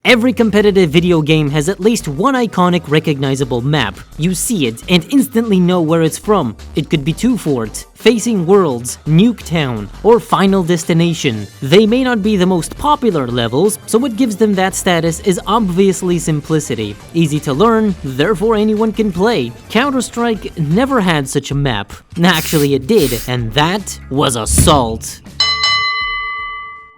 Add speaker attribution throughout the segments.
Speaker 1: Every competitive video game has at least one iconic recognizable map. You see it and instantly know where it's from. It could be Two Fort, Facing Worlds, Nuketown, or Final Destination. They may not be the most popular levels, so what gives them that status is obviously simplicity. Easy to learn, therefore anyone can play. Counter-Strike never had such a map. Actually it did, and that was Assault.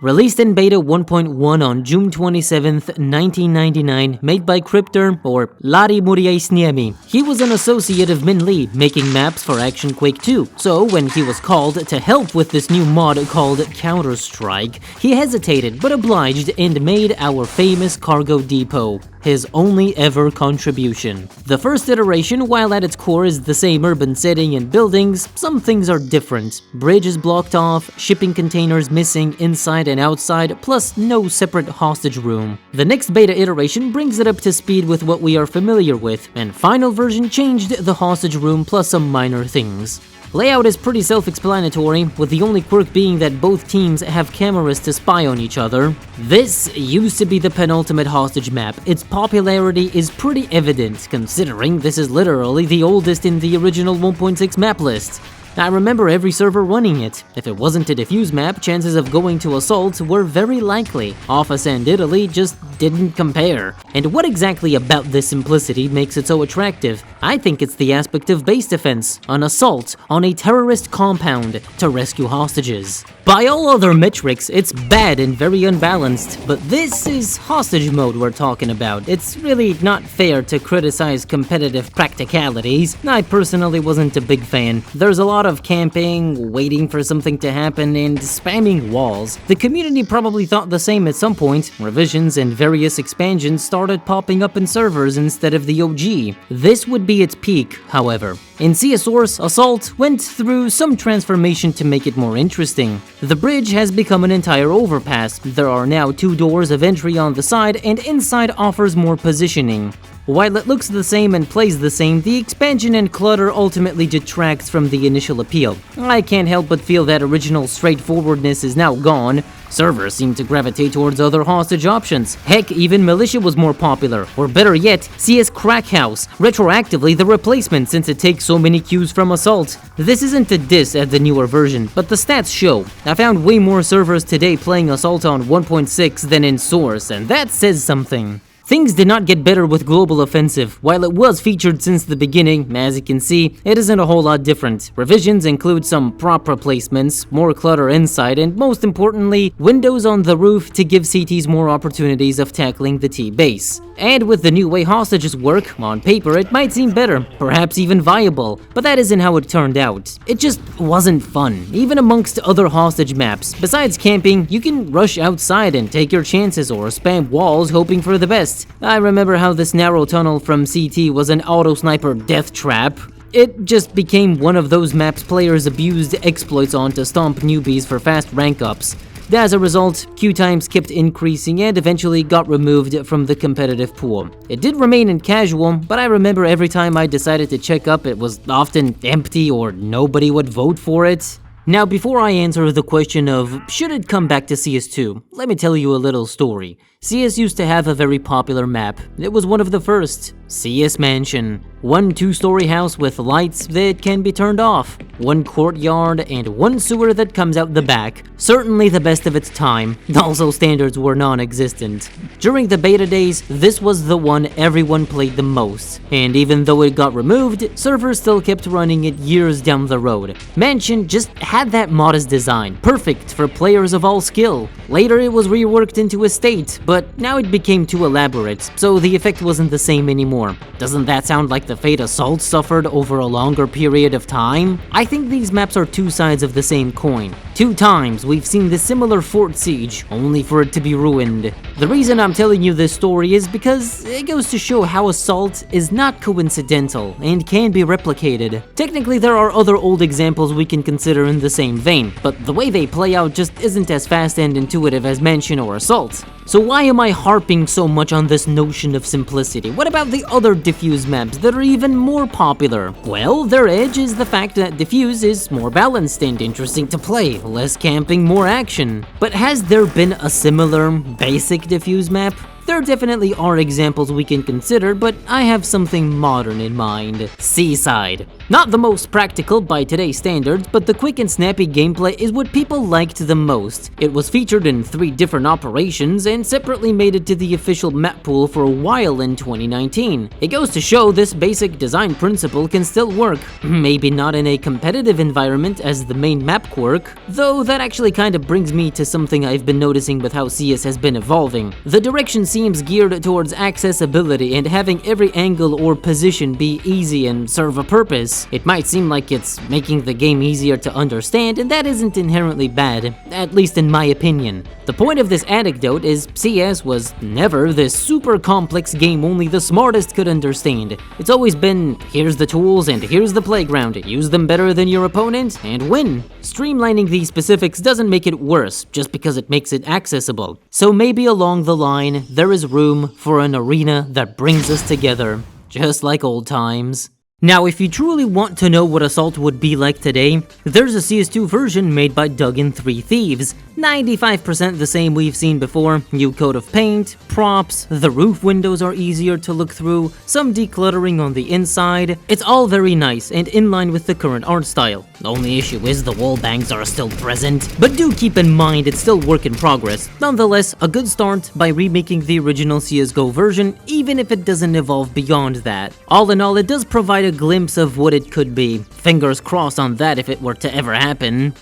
Speaker 1: Released in Beta 1.1 on June 27, 1999, made by Cryptor, or Lari Muriaisniemi. He was an associate of Min Lee, making maps for Action Quake 2, so when he was called to help with this new mod called Counter-Strike, he hesitated but obliged and made our famous cargo depot his only ever contribution. The first iteration, while at its core is the same urban setting and buildings, some things are different. Bridge is blocked off, shipping containers missing inside and outside, plus no separate hostage room. The next beta iteration brings it up to speed with what we are familiar with, and final version changed the hostage room plus some minor things. Layout is pretty self-explanatory, with the only quirk being that both teams have cameras to spy on each other. This used to be the penultimate hostage map. Its popularity is pretty evident, considering this is literally the oldest in the original 1.6 map list. I remember every server running it. If it wasn't a defuse map, chances of going to Assault were very likely. Office and Italy just didn't compare. And what exactly about this simplicity makes it so attractive? I think it's the aspect of base defense, an assault on a terrorist compound to rescue hostages. By all other metrics, it's bad and very unbalanced, but this is hostage mode we're talking about. It's really not fair to criticize competitive practicalities. I personally wasn't a big fan. There's a lot of camping, waiting for something to happen, and spamming walls. The community probably thought the same at some point. Revisions and various expansions started popping up in servers instead of the OG. This would be its peak, however. In CSOurce, Assault went through some transformation to make it more interesting. The bridge has become an entire overpass. There are now 2 doors of entry on the side, and inside offers more positioning. While it looks the same and plays the same, the expansion and clutter ultimately detracts from the initial appeal. I can't help but feel that original straightforwardness is now gone. Servers seem to gravitate towards other hostage options. Heck, even Militia was more popular, or better yet, CS Crack House, retroactively the replacement since it takes so many cues from Assault. This isn't a diss at the newer version, but the stats show. I found way more servers today playing Assault on 1.6 than in Source, and that says something. Things did not get better with Global Offensive. While it was featured since the beginning, as you can see, it isn't a whole lot different. Revisions include some prop replacements, more clutter inside, and most importantly, windows on the roof to give CTs more opportunities of tackling the T-base. And with the new way hostages work, on paper it might seem better, perhaps even viable, but that isn't how it turned out. It just wasn't fun, even amongst other hostage maps. Besides camping, you can rush outside and take your chances or spam walls hoping for the best. I remember how this narrow tunnel from CT was an auto-sniper death trap. It just became one of those maps players abused exploits on to stomp newbies for fast rank-ups. As a result, queue times kept increasing and eventually got removed from the competitive pool. It did remain in casual, but I remember every time I decided to check up, it was often empty or nobody would vote for it. Now, before I answer the question of should it come back to CS2, let me tell you a little story. CS used to have a very popular map. It was one of the first, CS Mansion. One 2-story house with lights that can be turned off, one courtyard, and one sewer that comes out the back. Certainly the best of its time. Also, standards were non-existent. During the beta days, this was the one everyone played the most. And even though it got removed, servers still kept running it years down the road. Mansion just had that modest design, perfect for players of all skill. Later it was reworked into Estate, but now it became too elaborate, so the effect wasn't the same anymore. Doesn't that sound like the fate Assault suffered over a longer period of time? I think these maps are 2 sides of the same coin. 2 times we've seen the similar Fort Siege, only for it to be ruined. The reason I'm telling you this story is because it goes to show how Assault is not coincidental and can be replicated. Technically, there are other old examples we can consider in the same vein, but the way they play out just isn't as fast and intuitive as Mansion or Assault. So why am I harping so much on this notion of simplicity? What about the other diffuse maps that are even more popular? Well, their edge is the fact that diffuse is more balanced and interesting to play, less camping, more action. But has there been a similar basic diffuse map? There definitely are examples we can consider, but I have something modern in mind. Seaside. Not the most practical by today's standards, but the quick and snappy gameplay is what people liked the most. It was featured in 3 different operations and separately made it to the official map pool for a while in 2019. It goes to show this basic design principle can still work. Maybe not in a competitive environment as the main map quirk, though that actually kind of brings me to something I've been noticing with how CS has been evolving. The direction seems geared towards accessibility and having every angle or position be easy and serve a purpose. It might seem like it's making the game easier to understand, and that isn't inherently bad, at least in my opinion. The point of this anecdote is CS was never this super complex game only the smartest could understand. It's always been, here's the tools and here's the playground, use them better than your opponent and win. Streamlining these specifics doesn't make it worse, just because it makes it accessible. So maybe along the line, there is room for an arena that brings us together, just like old times. Now, if you truly want to know what Assault would be like today, there's a CS2 version made by Doug and 3 Thieves. 95% the same we've seen before, new coat of paint, props, the roof windows are easier to look through, some decluttering on the inside. It's all very nice and in line with the current art style. The only issue is the wall bangs are still present, but do keep in mind it's still work in progress. Nonetheless, a good start by remaking the original CSGO version, even if it doesn't evolve beyond that. All in all, it does provide a glimpse of what it could be. Fingers crossed on that if it were to ever happen.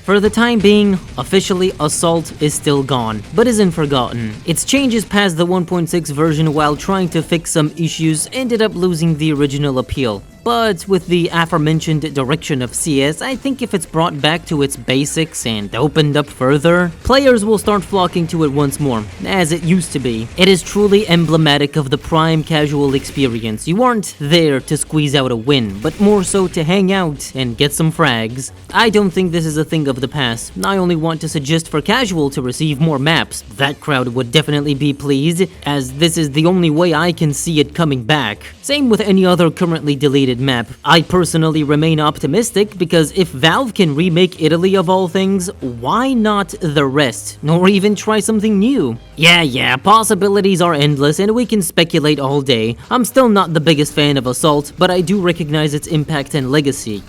Speaker 1: For the time being, officially Assault is still gone, but isn't forgotten. Its changes past the 1.6 version while trying to fix some issues ended up losing the original appeal. But with the aforementioned direction of CS, I think if it's brought back to its basics and opened up further, players will start flocking to it once more, as it used to be. It is truly emblematic of the prime casual experience. You aren't there to squeeze out a win, but more so to hang out and get some frags. I don't think this is a thing of the past. I only want to suggest for casual to receive more maps. That crowd would definitely be pleased, as this is the only way I can see it coming back. Same with any other currently deleted map. I personally remain optimistic because if Valve can remake Italy of all things, why not the rest? Or even try something new? Yeah, possibilities are endless and we can speculate all day. I'm still not the biggest fan of Assault, but I do recognize its impact and legacy.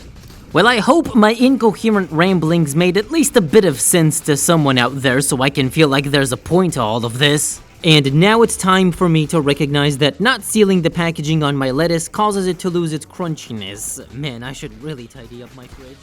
Speaker 1: Well, I hope my incoherent ramblings made at least a bit of sense to someone out there so I can feel like there's a point to all of this. And now it's time for me to recognize that not sealing the packaging on my lettuce causes it to lose its crunchiness. Man, I should really tidy up my fridge.